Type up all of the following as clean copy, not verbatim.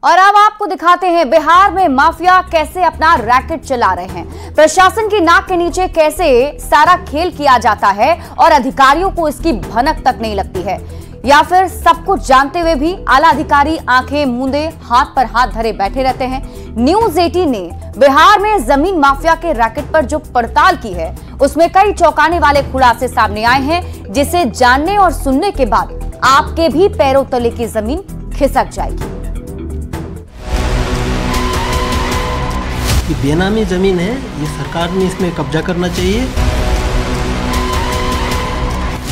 और अब आपको दिखाते हैं बिहार में माफिया कैसे अपना रैकेट चला रहे हैं। प्रशासन की नाक के नीचे कैसे सारा खेल किया जाता है और अधिकारियों को इसकी भनक तक नहीं लगती है, या फिर सब कुछ जानते हुए भी आला अधिकारी आंखें मूंदे हाथ पर हाथ धरे बैठे रहते हैं। न्यूज 18 ने बिहार में जमीन माफिया के रैकेट पर जो पड़ताल की है उसमें कई चौंकाने वाले खुलासे सामने आए हैं, जिसे जानने और सुनने के बाद आपके भी पैरों तले की जमीन खिसक जाएगी। ये बेनामी जमीन है, ये सरकार ने इसमें कब्जा करना चाहिए।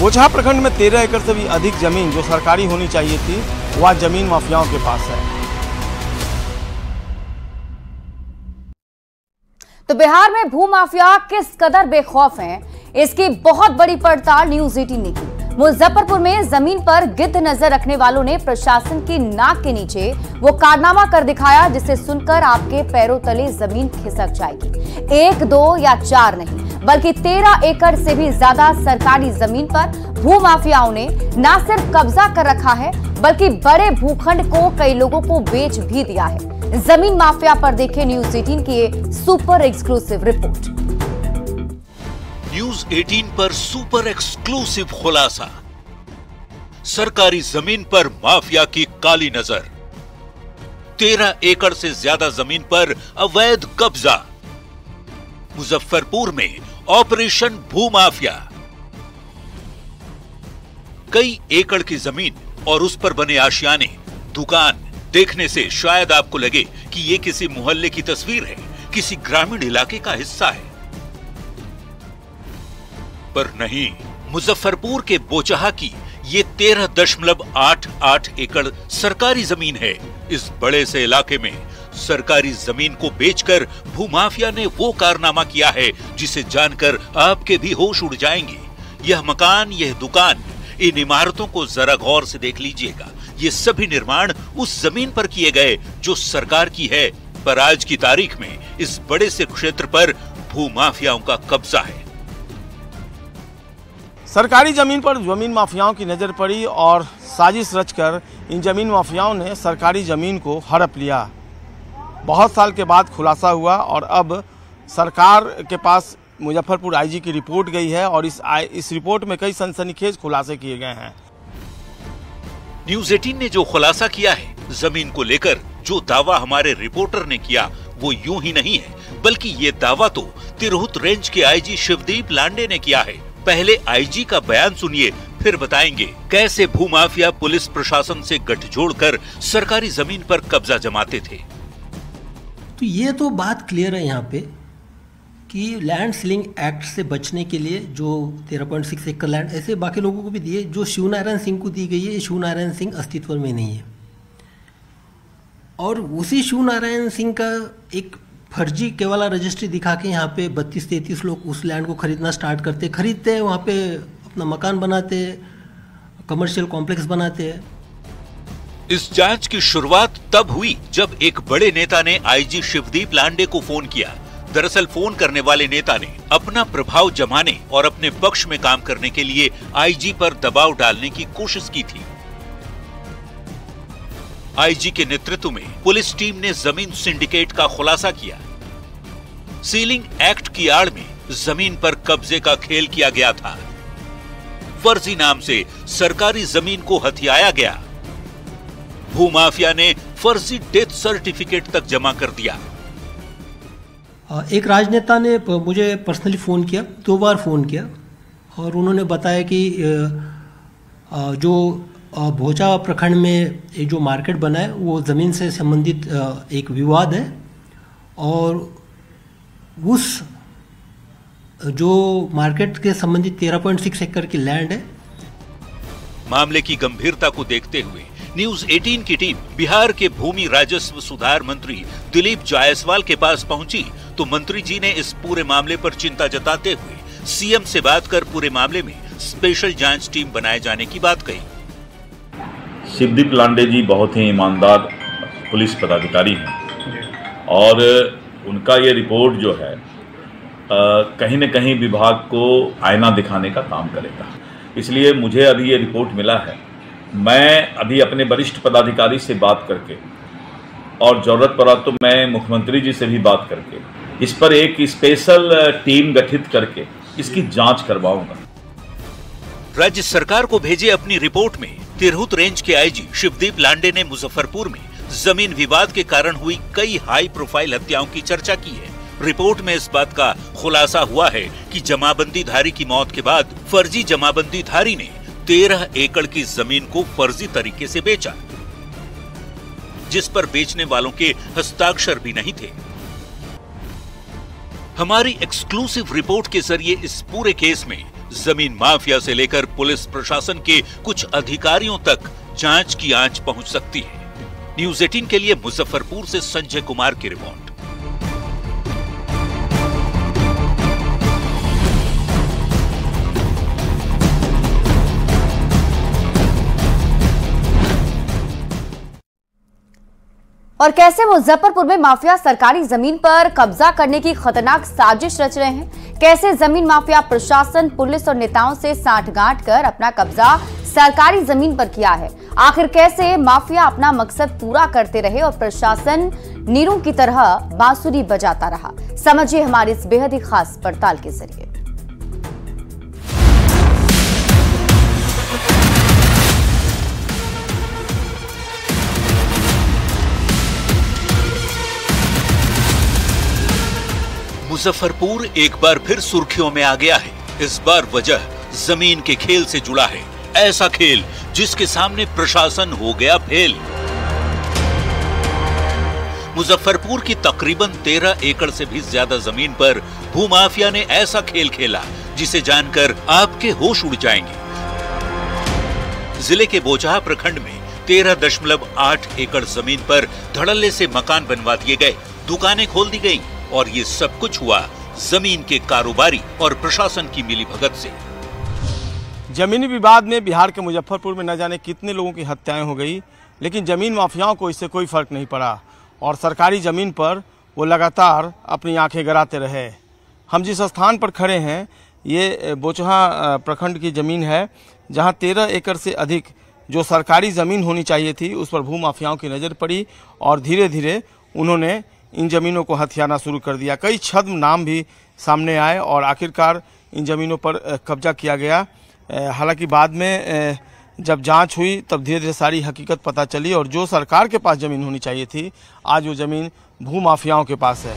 बोचहा प्रखंड में 13 एकड़ से भी अधिक जमीन जो सरकारी होनी चाहिए थी, वह जमीन माफियाओं के पास है। तो बिहार में भूमाफिया किस कदर बेखौफ हैं, इसकी बहुत बड़ी पड़ताल न्यूज 18 ने की। मुजफ्फरपुर में जमीन पर गिद्ध नजर रखने वालों ने प्रशासन की नाक के नीचे वो कारनामा कर दिखाया जिसे सुनकर आपके पैरों तले जमीन खिसक जाएगी। 1, 2 या 4 नहीं, बल्कि 13 एकड़ से भी ज्यादा सरकारी जमीन पर भूमाफियाओं ने न सिर्फ कब्जा कर रखा है, बल्कि बड़े भूखंड को कई लोगों को बेच भी दिया है। जमीन माफिया पर देखें न्यूज 18 की ये सुपर एक्सक्लूसिव रिपोर्ट। न्यूज 18 पर सुपर एक्सक्लूसिव खुलासा। सरकारी जमीन पर माफिया की काली नजर। 13 एकड़ से ज्यादा जमीन पर अवैध कब्जा। मुजफ्फरपुर में ऑपरेशन भूमाफिया। कई एकड़ की जमीन और उस पर बने आशियाने, दुकान देखने से शायद आपको लगे कि ये किसी मोहल्ले की तस्वीर है, किसी ग्रामीण इलाके का हिस्सा है, पर नहीं। मुजफ्फरपुर के बोचहा की ये 13.88 एकड़ सरकारी जमीन है। इस बड़े से इलाके में सरकारी जमीन को बेचकर भूमाफिया ने वो कारनामा किया है जिसे जानकर आपके भी होश उड़ जाएंगे। यह मकान, यह दुकान, इन इमारतों को जरा गौर से देख लीजिएगा। ये सभी निर्माण उस जमीन पर किए गए जो सरकार की है, पर आज की तारीख में इस बड़े से क्षेत्र पर भूमाफियाओं का कब्जा है। सरकारी जमीन पर जमीन माफियाओं की नजर पड़ी और साजिश रचकर इन जमीन माफियाओं ने सरकारी जमीन को हड़प लिया। बहुत साल के बाद खुलासा हुआ और अब सरकार के पास मुजफ्फरपुर आईजी की रिपोर्ट गई है और इस रिपोर्ट में कई सनसनीखेज खुलासे किए गए हैं। न्यूज 18 ने जो खुलासा किया है जमीन को लेकर, जो दावा हमारे रिपोर्टर ने किया वो यूं ही नहीं है, बल्कि ये दावा तो तिरहुत रेंज के आईजी शिवदीप लांडे ने किया है। पहले आईजी का बयान सुनिए, फिर बताएंगे कैसे भूमाफिया पुलिस प्रशासन से गठजोड़ कर सरकारी जमीन पर कब्जा जमाते थे। तो ये तो बात क्लियर है यहाँ पे कि लैंड सीलिंग एक्ट से बचने के लिए जो 13.6 एकड़ लैंड ऐसे बाकी लोगों को भी दिए, जो शिवनारायण सिंह को दी गई है, शिवनारायण सिंह अस्तित्व में नहीं है। और उसी शिवनारायण सिंह का एक फर्जी केवला रजिस्ट्री दिखा के यहाँ पे 32-33 लोग उस लैंड को खरीदना स्टार्ट खरीदते हैं, वहाँ पे अपना मकान बनाते, कमर्शियल कॉम्प्लेक्स बनाते हैं। इस जांच की शुरुआत तब हुई जब एक बड़े नेता ने आईजी शिवदीप लांडे को फोन किया। दरअसल फोन करने वाले नेता ने अपना प्रभाव जमाने और अपने पक्ष में काम करने के लिए आईजी पर दबाव डालने की कोशिश की थी। आईजी के नेतृत्व में पुलिस टीम ने जमीन सिंडिकेट का खुलासा किया। सीलिंग एक्ट की आड़ में जमीन पर कब्जे का खेल किया गया था। फर्जी नाम से सरकारी जमीन को हथियाया गया। भूमाफिया ने फर्जी डेथ सर्टिफिकेट तक जमा कर दिया। एक राजनेता ने मुझे पर्सनली फ़ोन किया, 2 बार फ़ोन किया, और उन्होंने बताया कि जो बोचहा प्रखंड में जो मार्केट बना है वो ज़मीन से संबंधित एक विवाद है, और उस जो मार्केट के संबंधित 13.6 एकड़ की लैंड है। मामले की गंभीरता को देखते हुए न्यूज 18 की टीम बिहार के भूमि राजस्व सुधार मंत्री दिलीप जायसवाल के पास पहुंची तो मंत्री जी ने इस पूरे मामले पर चिंता जताते हुए सीएम से बात कर पूरे मामले में स्पेशल जांच टीम बनाए जाने की बात कही। शिवदीप लांडे जी बहुत ही ईमानदार पुलिस पदाधिकारी हैं और उनका ये रिपोर्ट जो है कहीं न कहीं विभाग को आईना दिखाने का काम करेगा। इसलिए मुझे अभी ये रिपोर्ट मिला है। मैं अभी अपने वरिष्ठ पदाधिकारी से बात करके और जरूरत पड़ा तो मैं मुख्यमंत्री जी से भी बात करके इस पर एक स्पेशल टीम गठित करके इसकी जांच करवाऊंगा। राज्य सरकार को भेजे अपनी रिपोर्ट में तिरहुत रेंज के आईजी शिवदीप लांडे ने मुजफ्फरपुर में जमीन विवाद के कारण हुई कई हाई प्रोफाइल हत्याओं की चर्चा की है। रिपोर्ट में इस बात का खुलासा हुआ है कि जमाबंदीधारी की मौत के बाद फर्जी जमाबंदीधारी ने 13 एकड़ की जमीन को फर्जी तरीके से बेचा, जिस पर बेचने वालों के हस्ताक्षर भी नहीं थे। हमारी एक्सक्लूसिव रिपोर्ट के जरिए इस पूरे केस में जमीन माफिया से लेकर पुलिस प्रशासन के कुछ अधिकारियों तक जांच की आंच पहुंच सकती है। न्यूज़ 18 के लिए मुजफ्फरपुर से संजय कुमार की रिपोर्ट। और कैसे मुजफ्फरपुर में माफिया सरकारी जमीन पर कब्जा करने की खतरनाक साजिश रच रहे हैं, कैसे जमीन माफिया प्रशासन, पुलिस और नेताओं से सांठगांठ कर अपना कब्जा सरकारी जमीन पर किया है। आखिर कैसे माफिया अपना मकसद पूरा करते रहे और प्रशासन नीरों की तरह बांसुरी बजाता रहा, समझिए हमारी इस बेहद ही खास पड़ताल के जरिए। मुजफ्फरपुर एक बार फिर सुर्खियों में आ गया है। इस बार वजह जमीन के खेल से जुड़ा है, ऐसा खेल जिसके सामने प्रशासन हो गया फेल। मुजफ्फरपुर की तकरीबन 13 एकड़ से भी ज्यादा जमीन पर भूमाफिया ने ऐसा खेल खेला जिसे जानकर आपके होश उड़ जाएंगे। जिले के बोचहा प्रखंड में 13.8 एकड़ जमीन पर धड़ल्ले से मकान बनवा दिए गए, दुकानें खोल दी गई और ये सब कुछ हुआ जमीन के कारोबारी और प्रशासन की मिलीभगत से। जमीनी विवाद में बिहार के मुजफ्फरपुर में न जाने कितने लोगों की हत्याएं हो गई, लेकिन जमीन माफियाओं को इससे कोई फर्क नहीं पड़ा और सरकारी जमीन पर वो लगातार अपनी आंखें गड़ाते रहे। हम जिस स्थान पर खड़े हैं ये बोचहा प्रखंड की जमीन है, जहां 13 एकड़ से अधिक जो सरकारी जमीन होनी चाहिए थी उस पर भूमाफियाओं की नज़र पड़ी और धीरे धीरे उन्होंने इन जमीनों को हथियाना शुरू कर दिया। कई छद्म नाम भी सामने आए और आखिरकार इन जमीनों पर कब्जा किया गया। हालांकि बाद में जब जांच हुई तब धीरे धीरे सारी हकीकत पता चली और जो सरकार के पास जमीन होनी चाहिए थी आज वो जमीन भूमाफियाओं के पास है।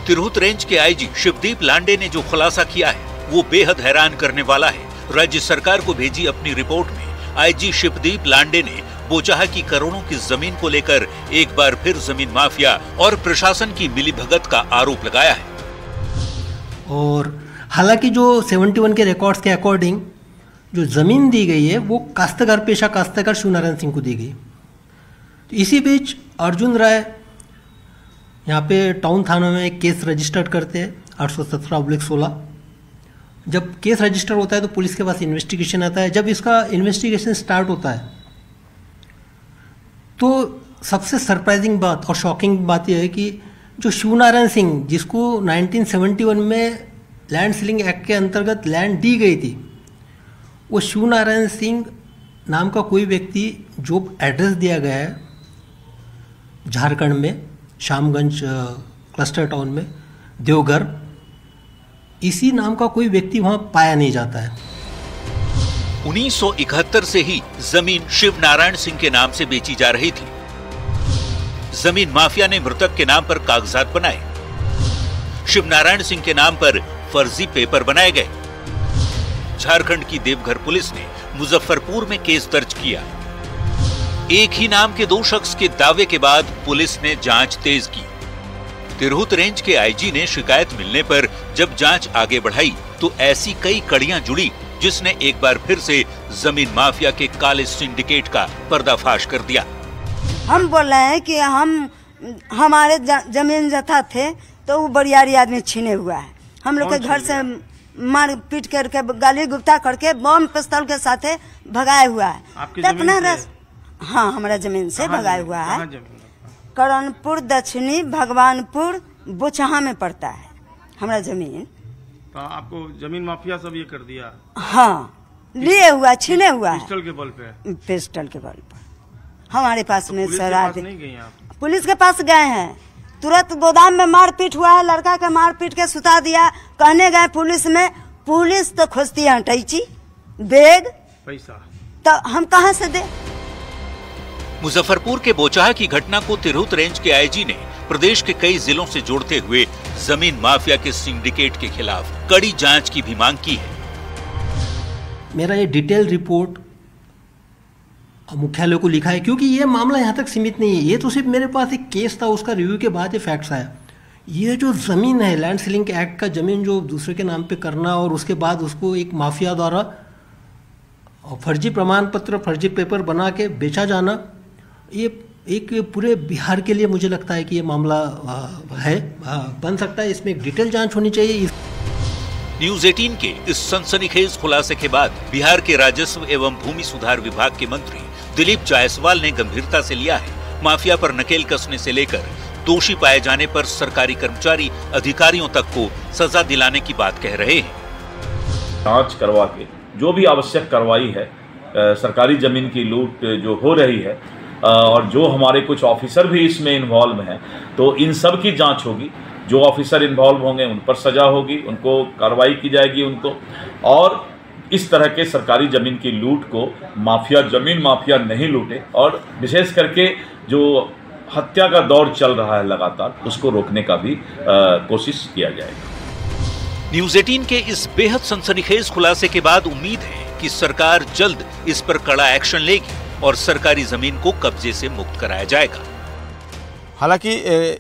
तिरहुत रेंज के आईजी शिवदीप लांडे ने जो खुलासा किया है वो बेहद हैरान करने वाला है। राज्य सरकार को भेजी अपनी रिपोर्ट में आईजी शिवदीप लांडे ने बोचहा की करोड़ों की जमीन को लेकर एक बार फिर जमीन माफिया और प्रशासन की मिलीभगत का आरोप लगाया है। और हालांकि जो 71 के रिकॉर्ड्स के अकॉर्डिंग जो जमीन दी गई है वो काश्तकार पेशा काश्तकार शिवनारायण सिंह को दी गई। तो इसी बीच अर्जुन राय यहाँ पे टाउन थाना में एक केस रजिस्टर्ड करते हैं 817/16। जब केस रजिस्टर होता है तो पुलिस के पास इन्वेस्टिगेशन आता है। जब इसका इन्वेस्टिगेशन स्टार्ट होता है तो सबसे सरप्राइजिंग बात और शॉकिंग बात यह है कि जो शिवनारायण सिंह जिसको 1971 में लैंड सीलिंग एक्ट के अंतर्गत लैंड दी गई थी, वो शिवनारायण सिंह नाम का कोई व्यक्ति जो एड्रेस दिया गया है झारखंड में श्यामगंज क्लस्टर टाउन में देवघर, इसी नाम का कोई व्यक्ति वहां पाया नहीं जाता है। 1971 से ही जमीन शिव नारायण सिंह के नाम से बेची जा रही थी। जमीन माफिया ने मृतक के नाम पर कागजात बनाए, शिव नारायण सिंह के नाम पर फर्जी पेपर बनाए गए। झारखंड की देवघर पुलिस ने मुजफ्फरपुर में केस दर्ज किया। एक ही नाम के 2 शख्स के दावे के बाद पुलिस ने जांच तेज की। तिरहुत रेंज के आईजी ने शिकायत मिलने पर जब जांच आगे बढ़ाई तो ऐसी कई कड़ियां जुड़ी जिसने एक बार फिर से जमीन माफिया के काले सिंडिकेट का पर्दाफाश कर दिया। हम बोल रहे हैं कि हमारे जमीन जथा थे तो वो बरियारी आदमी छीने हुआ है। हम लोग के घर से मार पीट करके गाली गुप्ता करके बम पिस्तौल के साथ भगाया हुआ है। अपना हाँ हमारा जमीन से भगाया हुआ है। करणपुर दक्षिणी भगवानपुर बोचहा में पड़ता है हमारा जमीन। तो आपको जमीन माफिया सब ये कर दिया? हाँ लिए हुआ छीने हुआ है पिस्टल के बल पे। पिस्टल के बल पर हमारे पास में शराब नहीं गई आप? पुलिस के पास गए हैं, तुरंत गोदाम में मारपीट हुआ है, लड़का के मारपीट के सुता दिया। कहने गए पुलिस में, पुलिस तो खोजती है टैची बैग, पैसा तो हम कहाँ से दे। मुजफ्फरपुर के बोचाहा की घटना को तिरहुत रेंज के आईजी ने प्रदेश के कई जिलों से जोड़ते हुए जमीन माफिया के सिंडिकेट के खिलाफ कड़ी जांच की भी मांग की है। मेरा ये डिटेल रिपोर्ट मुख्यालय को लिखा है, क्योंकि ये मामला यहाँ तक सीमित नहीं है। ये तो सिर्फ मेरे पास एक केस था, उसका रिव्यू के बाद ये फैक्ट्स आया। ये जो ज़मीन है, लैंड सीलिंग एक्ट का ज़मीन जो दूसरे के नाम पे करना और उसके बाद उसको एक माफिया द्वारा फर्जी प्रमाण पत्र, फर्जी पेपर बना के बेचा जाना, ये एक पूरे बिहार के लिए मुझे लगता है कि ये मामला बन सकता है। इसमें एक डिटेल जांच होनी चाहिए। न्यूज 18 के इस सनसनीखेज खुलासे के बाद बिहार के राजस्व एवं भूमि सुधार विभाग के मंत्री दिलीप जायसवाल ने गंभीरता से लिया है। माफिया पर नकेल कसने से लेकर दोषी पाए जाने पर सरकारी कर्मचारी अधिकारियों तक को सजा दिलाने की बात कह रहे हैं। जांच करवा के जो भी आवश्यक कार्रवाई है, सरकारी जमीन की लूट जो हो रही है और जो हमारे कुछ ऑफिसर भी इसमें इन्वॉल्व हैं, तो इन सब की जांच होगी। जो ऑफिसर इन्वॉल्व होंगे उन पर सजा होगी, उनको कार्रवाई की जाएगी उनको, और इस तरह के सरकारी ज़मीन की लूट को जमीन माफिया नहीं लूटे, और विशेष करके जो हत्या का दौर चल रहा है लगातार, उसको रोकने का भी कोशिश किया जाएगा। न्यूज 18 के इस बेहद सनसनीखेज खुलासे के बाद उम्मीद है कि सरकार जल्द इस पर कड़ा एक्शन लेगी और सरकारी जमीन को कब्जे से मुक्त कराया जाएगा। हालांकि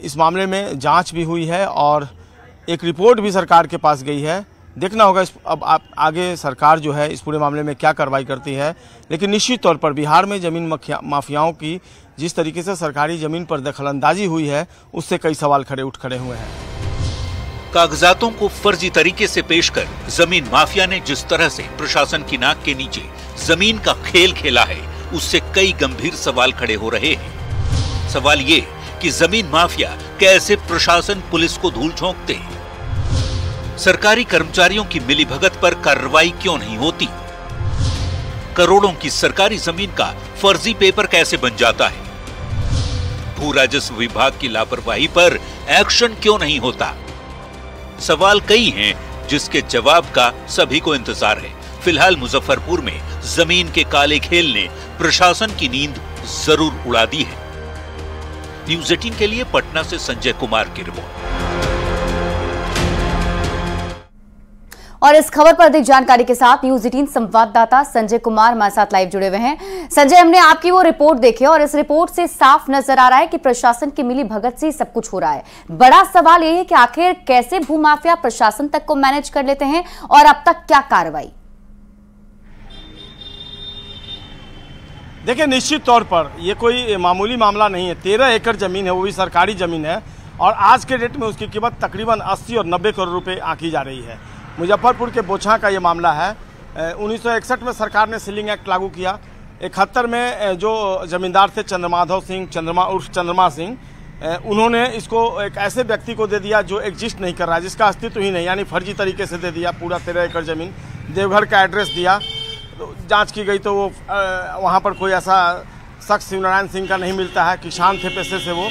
इस मामले में जांच भी हुई है और एक रिपोर्ट भी सरकार के पास गई है। देखना होगा अब आगे सरकार जो है इस पूरे मामले में क्या कार्रवाई करती है। लेकिन निश्चित तौर पर बिहार में जमीन माफियाओं की जिस तरीके से सरकारी जमीन पर दखलंदाजी हुई है, उससे कई सवाल खड़े हुए हैं। कागजातों को फर्जी तरीके से पेश कर जमीन माफिया ने जिस तरह से प्रशासन की नाक के नीचे जमीन का खेल खेला है, उससे कई गंभीर सवाल खड़े हो रहे हैं। सवाल ये कि जमीन माफिया कैसे प्रशासन पुलिस को धूल झोंकते हैं। सरकारी कर्मचारियों की मिलीभगत पर कार्रवाई क्यों नहीं होती। करोड़ों की सरकारी जमीन का फर्जी पेपर कैसे बन जाता है। भू राजस्व विभाग की लापरवाही पर एक्शन क्यों नहीं होता। सवाल कई हैं जिसके जवाब का सभी को इंतजार है। फिलहाल मुजफ्फरपुर में जमीन के काले खेल ने प्रशासन की नींद जरूर उड़ा दी है। न्यूज 18 के लिए पटना से संजय कुमार की रिपोर्ट। और इस खबर पर अधिक जानकारी के साथ न्यूज 18 संवाददाता संजय कुमार हमारे साथ लाइव जुड़े हुए हैं। संजय, हमने आपकी वो रिपोर्ट देखी और इस रिपोर्ट से साफ नजर आ रहा है कि प्रशासन की मिली भगत से सब कुछ हो रहा है। बड़ा सवाल यह है कि आखिर कैसे भूमाफिया प्रशासन तक को मैनेज कर लेते हैं और अब तक क्या कार्रवाई। देखिए, निश्चित तौर पर यह कोई मामूली मामला नहीं है। 13 एकड़ जमीन है, वो भी सरकारी जमीन है, और आज के डेट में उसकी कीमत तकरीबन 80 और 90 करोड़ रुपए आंकी जा रही है। मुजफ्फरपुर के बोचाहा का ये मामला है। 1961 में सरकार ने सीलिंग एक्ट लागू किया। 71 में जो जमींदार थे चंद्रमाधव सिंह, चंद्रमा सिंह, उन्होंने इसको एक ऐसे व्यक्ति को दे दिया जो एग्जिस्ट नहीं कर रहा, जिसका अस्तित्व ही नहीं, यानी फर्जी तरीके से दे दिया पूरा 13 एकड़ जमीन। देवघर का एड्रेस दिया, तो जांच की गई तो वो वहाँ पर कोई ऐसा शख्स शिवनारायण सिंह का नहीं मिलता है, किसान थे पेशे से वो।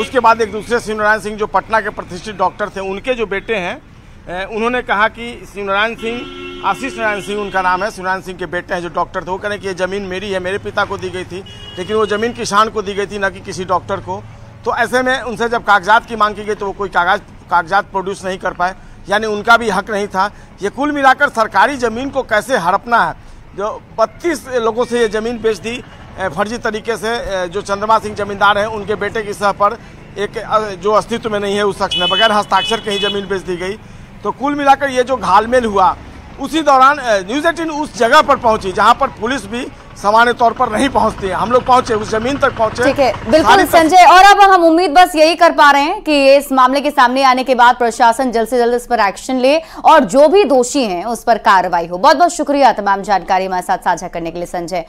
उसके बाद एक दूसरे शिवनारायण सिंह जो पटना के प्रतिष्ठित डॉक्टर थे, उनके जो बेटे हैं, उन्होंने कहा कि शिवनारायण सिंह, आशीष नारायण सिंह उनका नाम है, शिवनारायण सिंह के बेटे हैं जो डॉक्टर थे, वो कह रहे कि ये ज़मीन मेरी है, मेरे पिता को दी गई थी, लेकिन वो ज़मीन किसान को दी गई थी, न कि किसी डॉक्टर को। तो ऐसे में उनसे जब कागजात की मांग की गई तो वो कोई कागजात प्रोड्यूस नहीं कर पाए, यानी उनका भी हक नहीं था। ये कुल मिलाकर सरकारी ज़मीन को कैसे हड़पना है। जो 32 लोगों से ये ज़मीन बेच दी फर्जी तरीके से। जो चंद्रमा सिंह जमींदार हैं, उनके बेटे की सह पर एक जो अस्तित्व में नहीं है उस शख्स ने बगैर हस्ताक्षर के ही ज़मीन बेच दी गई। तो कुल मिलाकर ये जो घालमेल हुआ, उसी दौरान न्यूज 18 उस जगह पर पहुंची जहां पर पुलिस भी सामान्य तौर पर नहीं पहुंचती है। हम लोग पहुंचे, उस जमीन तक पहुंचे। ठीक है, बिल्कुल संजय। और अब हम उम्मीद बस यही कर पा रहे हैं कि इस मामले के सामने आने के बाद प्रशासन जल्द से जल्द इस पर एक्शन ले और जो भी दोषी हैं उस पर कार्रवाई हो। बहुत बहुत शुक्रिया तमाम जानकारी हमारे साथ साझा करने के लिए संजय।